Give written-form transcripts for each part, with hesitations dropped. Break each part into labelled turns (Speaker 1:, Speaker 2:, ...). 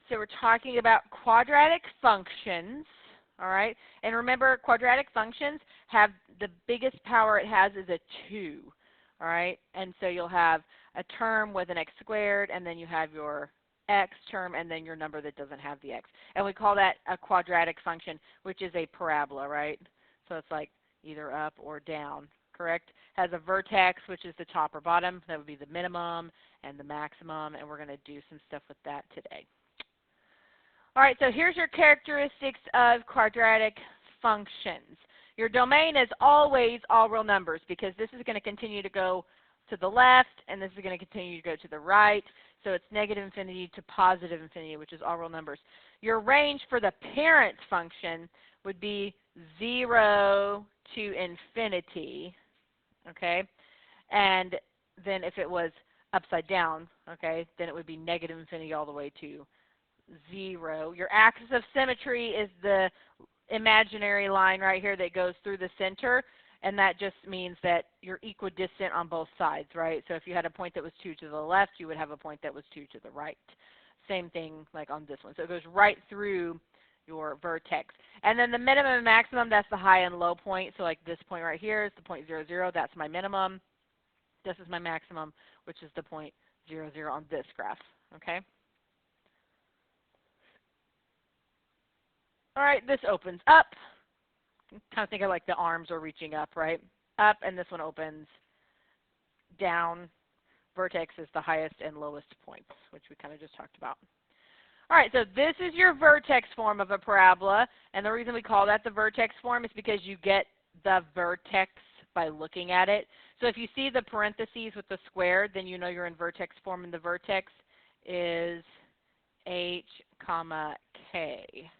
Speaker 1: So we're talking about quadratic functions, all right? And remember, quadratic functions have the biggest power it has is a 2, all right? And so you'll have a term with an x squared, and then you have your x term, and then your number that doesn't have the x. And we call that a quadratic function, which is a parabola, right? So it's like either up or down, correct? Has a vertex, which is the top or bottom. That would be the minimum and the maximum, and we're going to do some stuff with that today. All right, so here's your characteristics of quadratic functions. Your domain is always all real numbers because this is going to continue to go to the left, and this is going to continue to go to the right. So it's negative infinity to positive infinity, which is all real numbers. Your range for the parent function would be 0 to infinity, okay? And then if it was upside down, okay, then it would be negative infinity all the way to 0. Your axis of symmetry is the imaginary line right here that goes through the center, and that just means that you're equidistant on both sides, right? So if you had a point that was 2 to the left, you would have a point that was 2 to the right. Same thing like on this one. So it goes right through your vertex. And then the minimum and maximum, that's the high and low point. So like this point right here is the point 0, 0. That's my minimum. This is my maximum, which is the point 0, 0 on this graph, okay? All right, this opens up. Kind of think of like the arms are reaching up, right? Up, and this one opens down. Vertex is the highest and lowest points, which we kind of just talked about. All right, so this is your vertex form of a parabola, and the reason we call that the vertex form is because you get the vertex by looking at it. So if you see the parentheses with the square, then you know you're in vertex form, and the vertex is h, comma, k.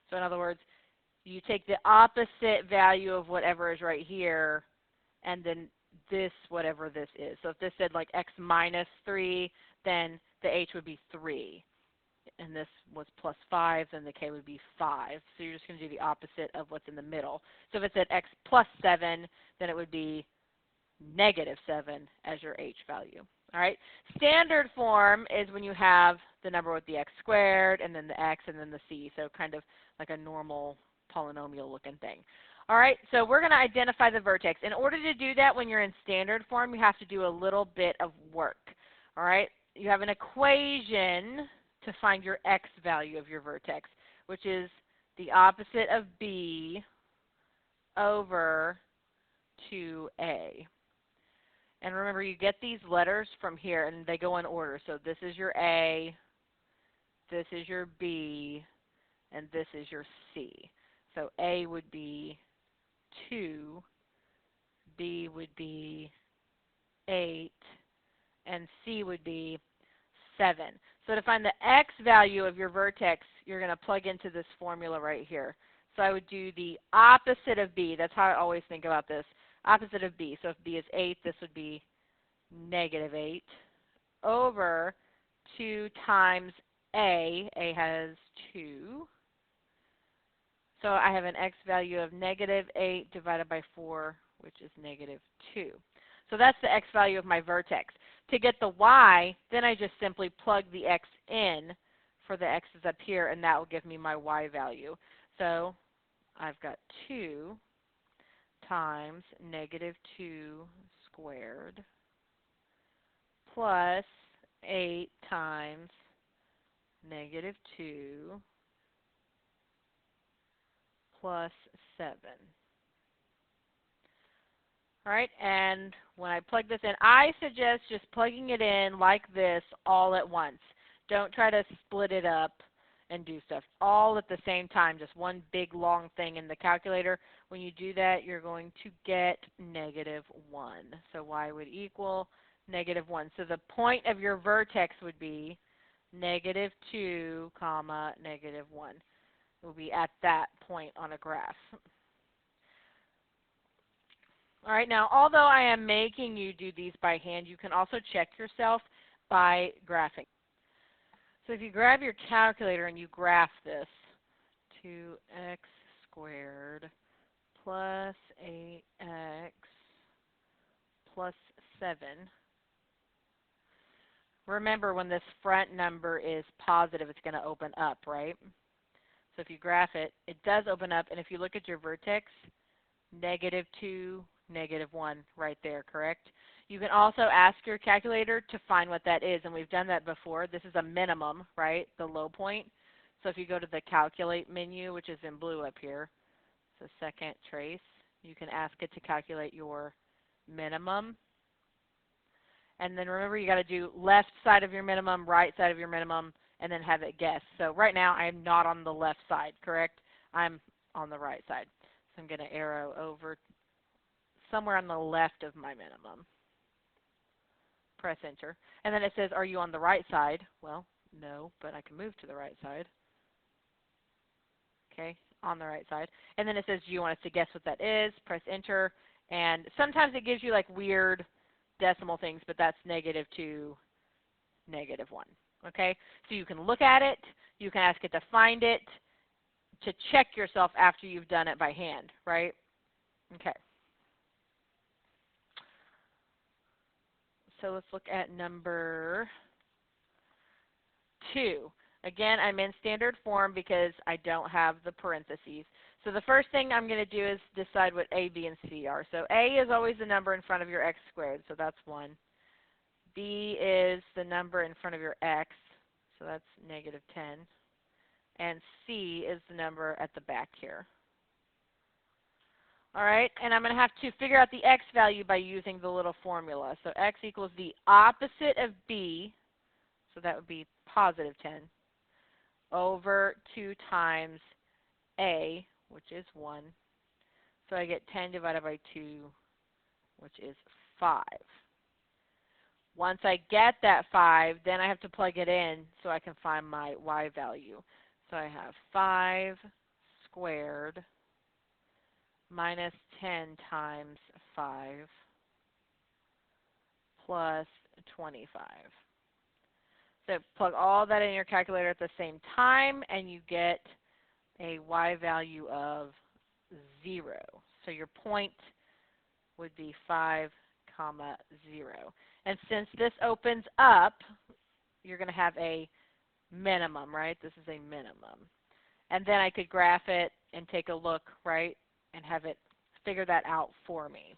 Speaker 1: So in other words, you take the opposite value of whatever is right here, and then this, whatever this is. So if this said like x minus 3, then the h would be 3. And this was plus 5, then the k would be 5. So you're just going to do the opposite of what's in the middle. So if it said x plus 7, then it would be negative 7 as your h value. All right. Standard form is when you have the number with the x squared, and then the x, and then the c. So kind of like a normal polynomial looking thing. All right, so we're going to identify the vertex. In order to do that when you're in standard form, you have to do a little bit of work. All right, you have an equation to find your x value of your vertex, which is the opposite of b over 2a. And remember, you get these letters from here, and they go in order. So this is your a, this is your b, and this is your c. So a would be 2, b would be 8, and c would be 7. So to find the x value of your vertex, you're going to plug into this formula right here. So I would do the opposite of b. That's how I always think about this. Opposite of b. So if b is 8, this would be negative 8 over 2 times a. A has 2. So I have an x value of negative 8 divided by 4, which is negative 2. So that's the x value of my vertex. To get the y, then I just simply plug the x in for the x's up here, and that will give me my y value. So I've got 2 times negative 2 squared plus 8 times negative 2 plus 7. All right, and when I plug this in, I suggest just plugging it in like this all at once. Don't try to split it up and do stuff all at the same time, just one big long thing in the calculator. When you do that, you're going to get negative 1. So y would equal negative 1. So the point of your vertex would be negative 2, comma, negative 1. Will be at that point on a graph. All right, now although I am making you do these by hand, you can also check yourself by graphing. So if you grab your calculator and you graph this, 2x squared plus 8x plus 7 remember when this front number is positive, it's going to open up, right? So if you graph it, it does open up, and if you look at your vertex, -2, -1 right there, correct? You can also ask your calculator to find what that is, and we've done that before. This is a minimum, right, the low point. So if you go to the calculate menu, which is in blue up here, so second trace, you can ask it to calculate your minimum. And then remember, you got to do left side of your minimum, right side of your minimum, and then have it guess. So right now, I am not on the left side, correct? I'm on the right side. So I'm going to arrow over somewhere on the left of my minimum. Press enter. And then it says, are you on the right side? Well, no, but I can move to the right side. Okay, on the right side. And then it says, do you want us to guess what that is? Press enter. And sometimes it gives you like weird decimal things, but that's -2, -1. Okay, so you can look at it. You can ask it to find it, to check yourself after you've done it by hand, right? Okay. So let's look at number 2. Again, I'm in standard form because I don't have the parentheses. So the first thing I'm going to do is decide what A, B, and C are. So A is always the number in front of your x squared, so that's 1. B is the number in front of your x, so that's -10. And C is the number at the back here. All right, and I'm going to have to figure out the x value by using the little formula. So x equals the opposite of B, so that would be +10, over 2 times A, which is 1. So I get 10 divided by 2, which is 5. Once I get that 5, then I have to plug it in so I can find my y value. So I have 5 squared minus 10 times 5 plus 25. So plug all that in your calculator at the same time, and you get a y value of 0. So your point would be 5, 0. And since this opens up, you're going to have a minimum, right? This is a minimum. And then I could graph it and take a look, right, and have it figure that out for me.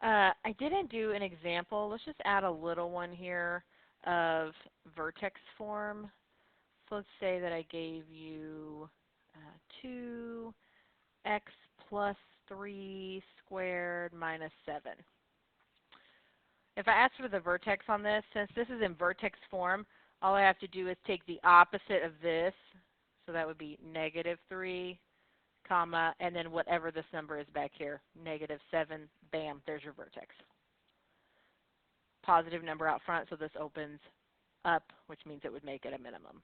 Speaker 1: I didn't do an example. Let's just add a little one here of vertex form. So let's say that I gave you 2x plus 3 squared minus 7. If I ask for the vertex on this, since this is in vertex form, all I have to do is take the opposite of this. So that would be -3, comma, and then whatever this number is back here, -7, bam, there's your vertex. Positive number out front, so this opens up, which means it would make it a minimum.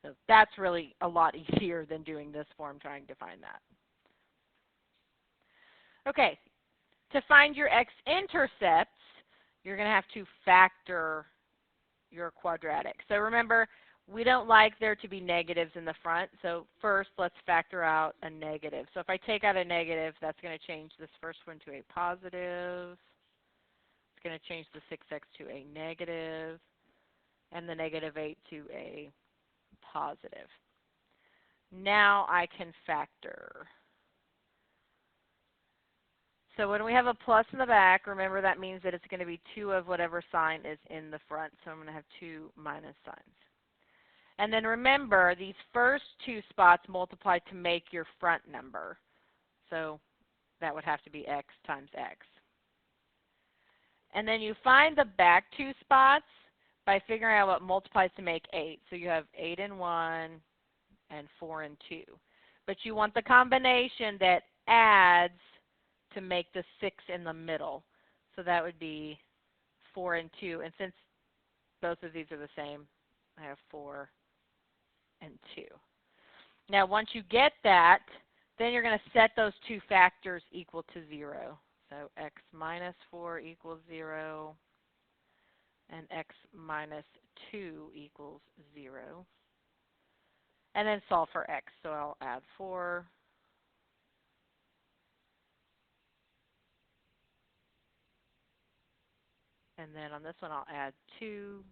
Speaker 1: So that's really a lot easier than doing this form, trying to find that. Okay, to find your x-intercepts, you're going to have to factor your quadratic. So remember, we don't like there to be negatives in the front, so first let's factor out a negative. So if I take out a negative, that's going to change this first one to a positive. It's going to change the 6x to a negative, and the -8 to a positive. Now I can factor. So when we have a plus in the back, remember that means that it's going to be 2 of whatever sign is in the front. So I'm going to have 2 minus signs. And then remember, these first 2 spots multiply to make your front number. So that would have to be x times x. And then you find the back 2 spots by figuring out what multiplies to make 8. So you have 8 and 1 and 4 and 2. But you want the combination that adds to make the 6 in the middle. So that would be 4 and 2. And since both of these are the same, I have 4 and 2. Now once you get that, then you're going to set those 2 factors equal to 0. So x minus 4 equals 0, and x minus 2 equals 0. And then solve for x. So I'll add 4. And then on this one, I'll add 2.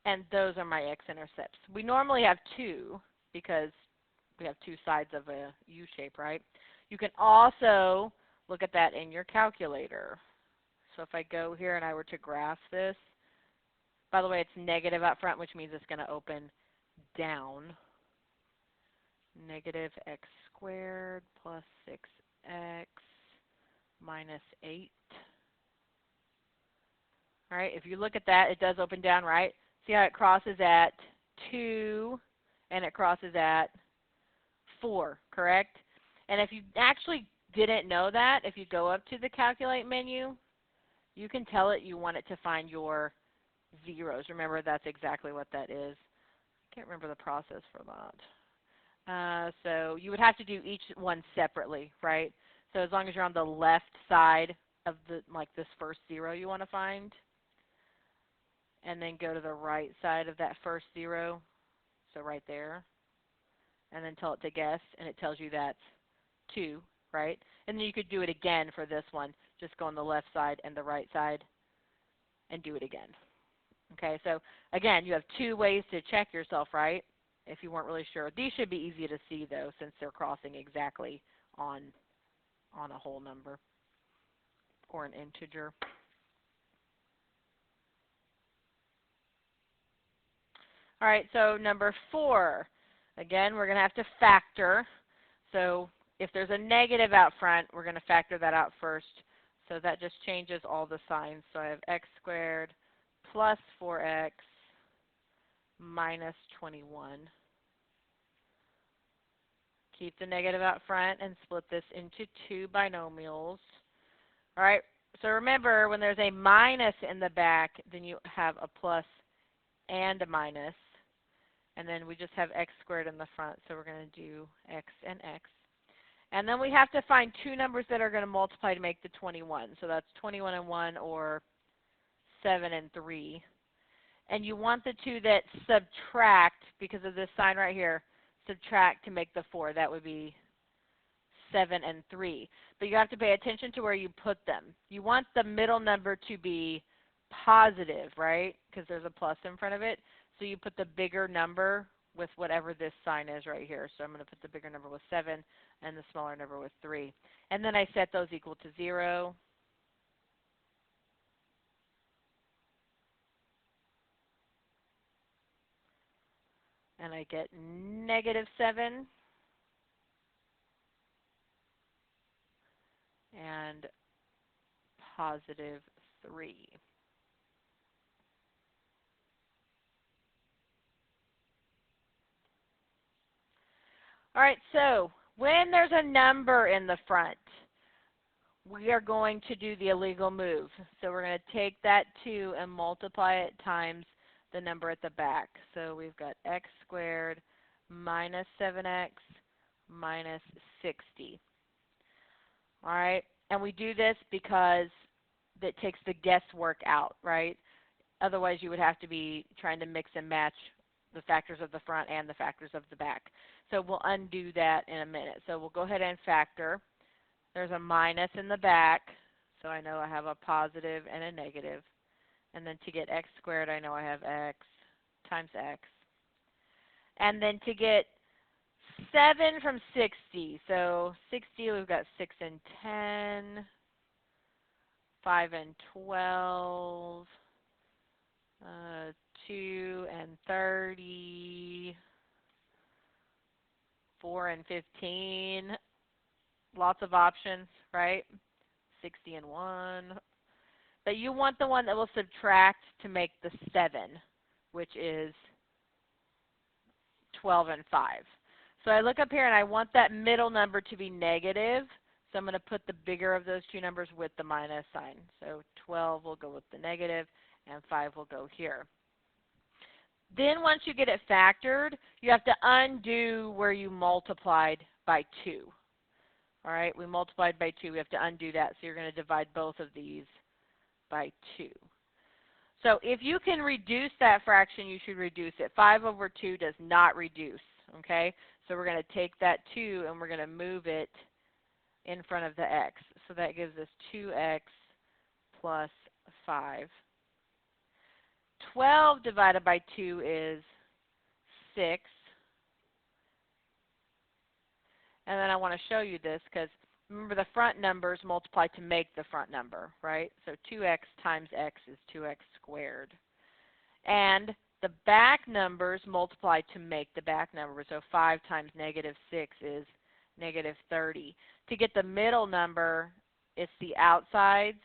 Speaker 1: And those are my x-intercepts. We normally have 2 because we have 2 sides of a U shape, right? You can also look at that in your calculator. So if I go here and I were to graph this, by the way, it's negative up front, which means it's going to open down. Negative x squared plus 6x minus 8. All right, if you look at that, it does open down, right? See how it crosses at 2 and it crosses at 4, correct? And if you actually didn't know that, if you go up to the calculate menu, you can tell it you want it to find your zeros. Remember, that's exactly what that is. I can't remember the process for that. So you would have to do each one separately, right? So as long as you're on the left side of the, like this first 0 you want to find, and then go to the right side of that first 0, so right there, and then tell it to guess, and it tells you that's 2, right? And then you could do it again for this one. Just go on the left side and the right side and do it again. Okay, so again, you have 2 ways to check yourself, right? If you weren't really sure. These should be easy to see, though, since they're crossing exactly on a whole number or an integer. All right, so number 4. Again, we're going to have to factor. So if there's a negative out front, we're going to factor that out first. So that just changes all the signs. So I have x squared plus 4x minus 21. Keep the negative out front and split this into 2 binomials. All right, so remember, when there's a minus in the back, then you have a plus and a minus. And then we just have x squared in the front, so we're going to do x and x. And then we have to find 2 numbers that are going to multiply to make the 21. So that's 21 and 1, or 7 and 3. And you want the 2 that subtract, because of this sign right here, subtract to make the 4. That would be 7 and 3. But you have to pay attention to where you put them. You want the middle number to be positive, right? Because there's a plus in front of it. So you put the bigger number with whatever this sign is right here. So I'm going to put the bigger number with 7 and the smaller number with 3. And then I set those equal to 0. And I get negative 7 and positive 3. All right, so when there's a number in the front, we are going to do the illegal move. So we're going to take that 2 and multiply it times the number at the back. So we've got x squared minus 7x minus 60. All right, and we do this because that takes the guesswork out, right? Otherwise, you would have to be trying to mix and match the factors of the front and the factors of the back. So we'll undo that in a minute. So we'll go ahead and factor. There's a minus in the back, so I know I have a positive and a negative. And then to get x squared, I know I have x times x. And then to get 7 from 60, so 60, we've got 6 and 10, 5 and 12, 2 and 30, 4 and 15. Lots of options, right? 60 and 1. But you want the one that will subtract to make the 7, which is 12 and 5. So I look up here and I want that middle number to be negative. So I'm going to put the bigger of those 2 numbers with the minus sign. So 12 will go with the negative and 5 will go here. Then once you get it factored, you have to undo where you multiplied by 2. All right, we multiplied by 2. We have to undo that. So you're going to divide both of these by 2. So if you can reduce that fraction, you should reduce it. 5 over 2 does not reduce, okay? So we're going to take that 2 and we're going to move it in front of the x. So that gives us 2x plus 5. 12 divided by 2 is 6. And then I want to show you this because remember the front numbers multiply to make the front number, right? So 2x times x is 2x squared. And the back numbers multiply to make the back number. So 5 times negative 6 is negative 30. To get the middle number, it's the outsides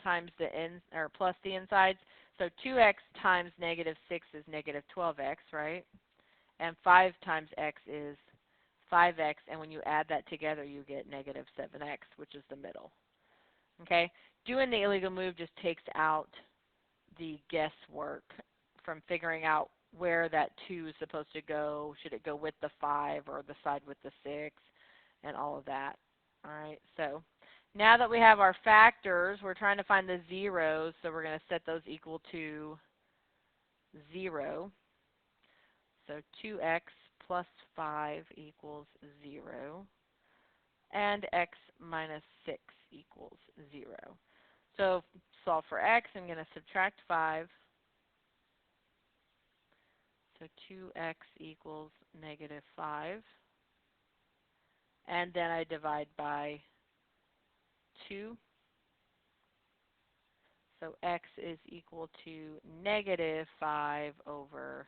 Speaker 1: times the or plus the insides. So 2x times negative 6 is negative 12x, right? And 5 times x is 5x, and when you add that together, you get negative 7x, which is the middle. Okay? Doing the illegal move just takes out the guesswork from figuring out where that 2 is supposed to go. Should it go with the 5 or the side with the 6, and all of that. All right, so now that we have our factors, we're trying to find the zeros, so we're going to set those equal to 0. So 2x plus 5 equals 0, and x minus 6 equals 0. So solve for x, I'm going to subtract 5. So 2x equals negative 5. And then I divide by 2. So x is equal to negative 5 over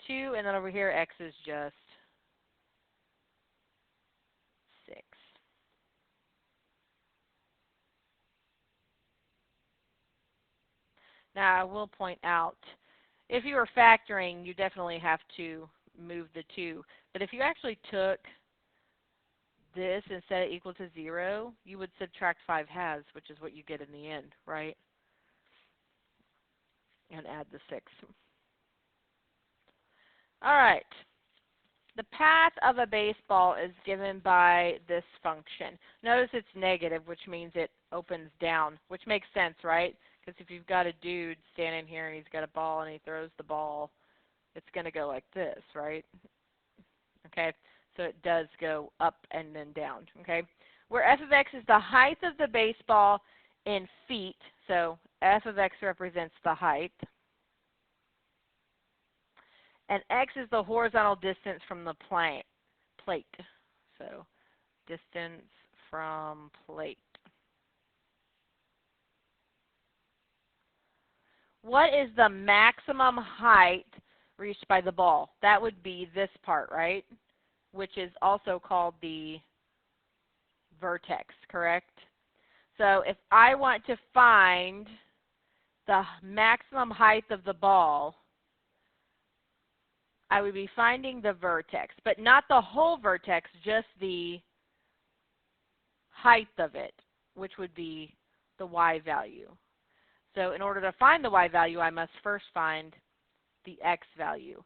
Speaker 1: 2. And then over here, x is just 6. Now, I will point out, if you were factoring, you definitely have to move the 2. But if you actually took this and set it equal to 0, you would subtract 5 halves, which is what you get in the end, right? And add the 6. All right. The path of a baseball is given by this function. Notice it's negative, which means it opens down, which makes sense, right? Because if you've got a dude standing here and he's got a ball and he throws the ball, it's going to go like this, right? Okay, so it does go up and then down, okay? Where f of x is the height of the baseball in feet, so f of x represents the height, and x is the horizontal distance from the plate. So distance from plate. What is the maximum height reached by the ball? That would be this part, right? Which is also called the vertex, correct? So if I want to find the maximum height of the ball, I would be finding the vertex, but not the whole vertex, just the height of it, which would be the y value. So in order to find the y value, I must first find the x value.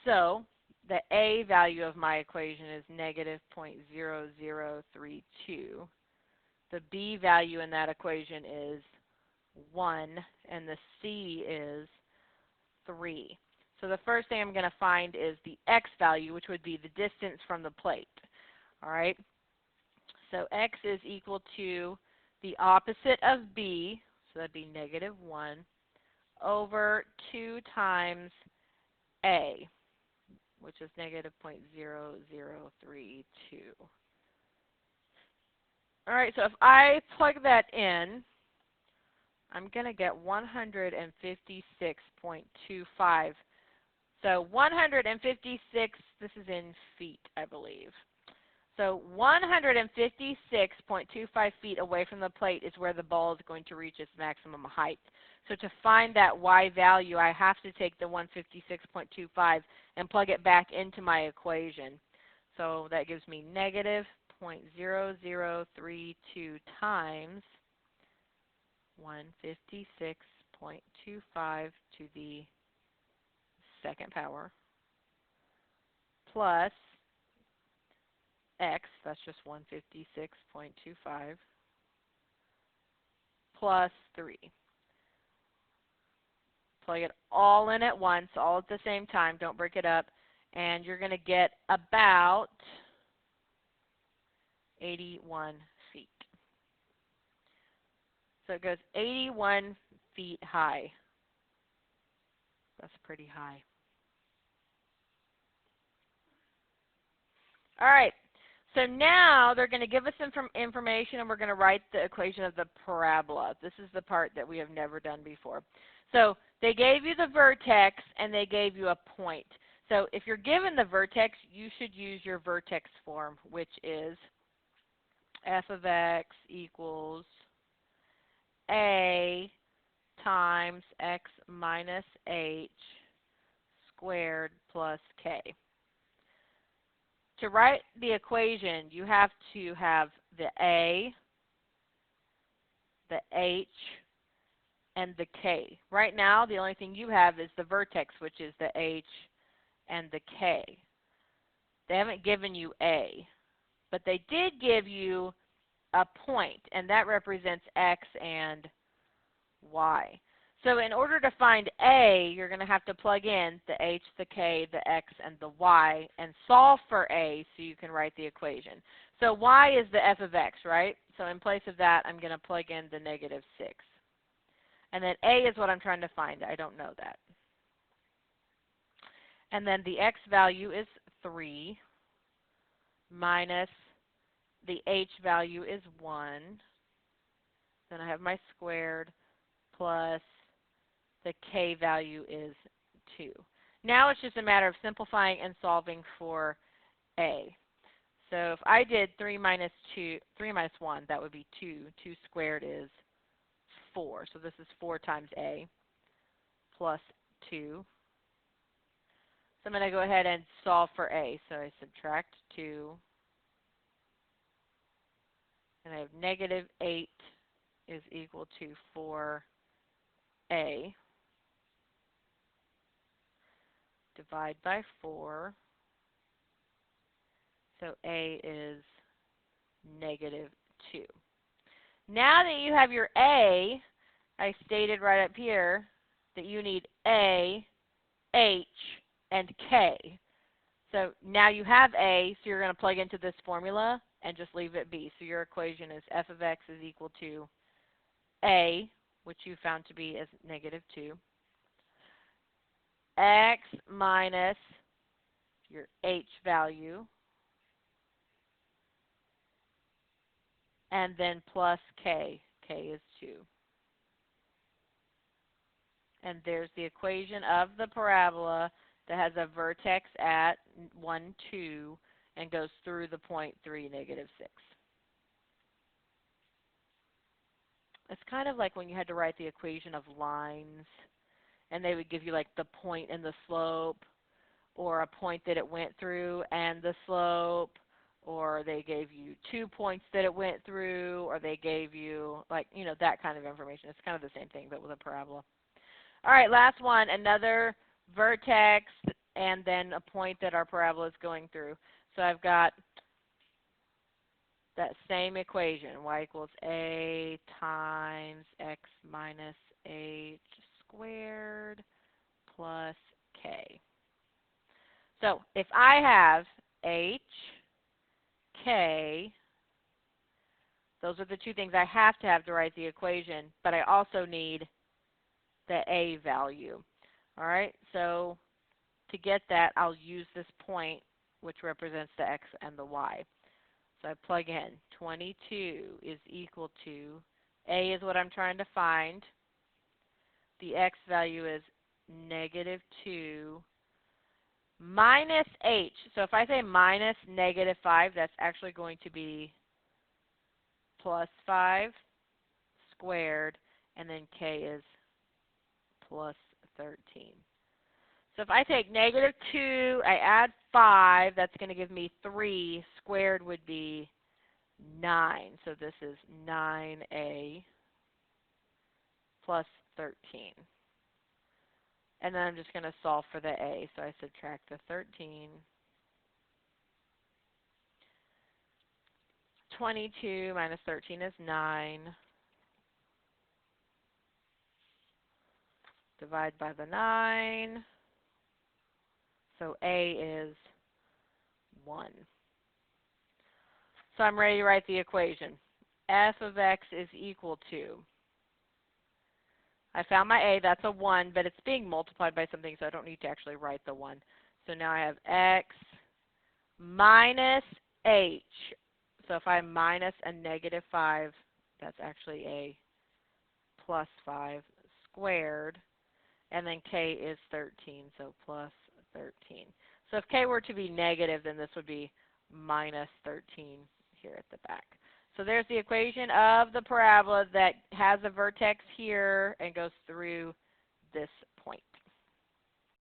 Speaker 1: So the a value of my equation is negative 0.0032. The b value in that equation is 1, and the c is 3. So the first thing I'm going to find is the x value, which would be the distance from the plate. All right? So x is equal to the opposite of b, so that would be negative 1, over 2 times a, which is negative 0.0032. All right, so if I plug that in, I'm going to get 156.25. So 156, this is in feet, I believe. So 156.25 feet away from the plate is where the ball is going to reach its maximum height. So to find that y value, I have to take the 156.25 and plug it back into my equation. So that gives me negative 0.0032 times 156.25 to the second power plus x, that's just 156.25, plus 3. Plug it all in at once, all at the same time, don't break it up, and you're going to get about 81 feet. So it goes 81 feet high. That's pretty high. All right. So now they're going to give us some information, and we're going to write the equation of the parabola. This is the part that we have never done before. So they gave you the vertex, and they gave you a point. So if you're given the vertex, you should use your vertex form, which is f of x equals a times x minus h squared plus k. To write the equation, you have to have the a, the h, and the k. Right now, the only thing you have is the vertex, which is the h and the k. They haven't given you a, but they did give you a point, and that represents x and y. So in order to find a, you're going to have to plug in the h, the k, the x, and the y, and solve for a so you can write the equation. So y is the f of x, right? So in place of that, I'm going to plug in the negative 6. And then a is what I'm trying to find. I don't know that. And then the x value is 3 minus the h value is 1. Then I have my squared plus the k value is 2. Now it's just a matter of simplifying and solving for a. So if I did 3 minus 1, that would be 2. 2 squared is 4. So this is 4 times a plus 2. So I'm going to go ahead and solve for a. So I subtract 2. And I have negative 8 is equal to 4a. Divide by 4. So a is negative 2. Now that you have your a, I stated right up here that you need a, h, and k. So now you have a, so you're going to plug into this formula and just leave it be. So your equation is f of x is equal to a, which you found to be as negative 2, x minus your h value, and then plus k. K is 2. And there's the equation of the parabola that has a vertex at 1, 2, and goes through the point 3, negative 6. It's kind of like when you had to write the equation of lines, and they would give you like the point and the slope, or a point that it went through and the slope, or they gave you 2 points that it went through, or they gave you, like, you know, that kind of information. It's kind of the same thing, but with a parabola. All right, last one, another vertex and then a point that our parabola is going through. So I've got that same equation, y equals a times x minus h squared plus k. So if I have h, k, those are the two things I have to have to write the equation, but I also need the a value. All right, so to get that, I'll use this point, which represents the x and the y. So I plug in 22 is equal to, a is what I'm trying to find. The x value is negative 2 minus h. So if I say minus negative 5, that's actually going to be plus 5 squared, and then k is plus 13. So if I take negative 2, I add 5, that's going to give me 3. Squared would be 9. So this is 9a plus 13. And then I'm just going to solve for the a. So I subtract the 13. 22 minus 13 is 9. Divide by the 9. So a is 1. So I'm ready to write the equation. F of x is equal to, I found my a, that's a 1, but it's being multiplied by something, so I don't need to actually write the 1. So now I have x minus h. So if I minus a negative 5, that's actually a plus 5 squared. And then k is 13, so plus 13. So if k were to be negative, then this would be minus 13 here at the back. So there's the equation of the parabola that has a vertex here and goes through this point.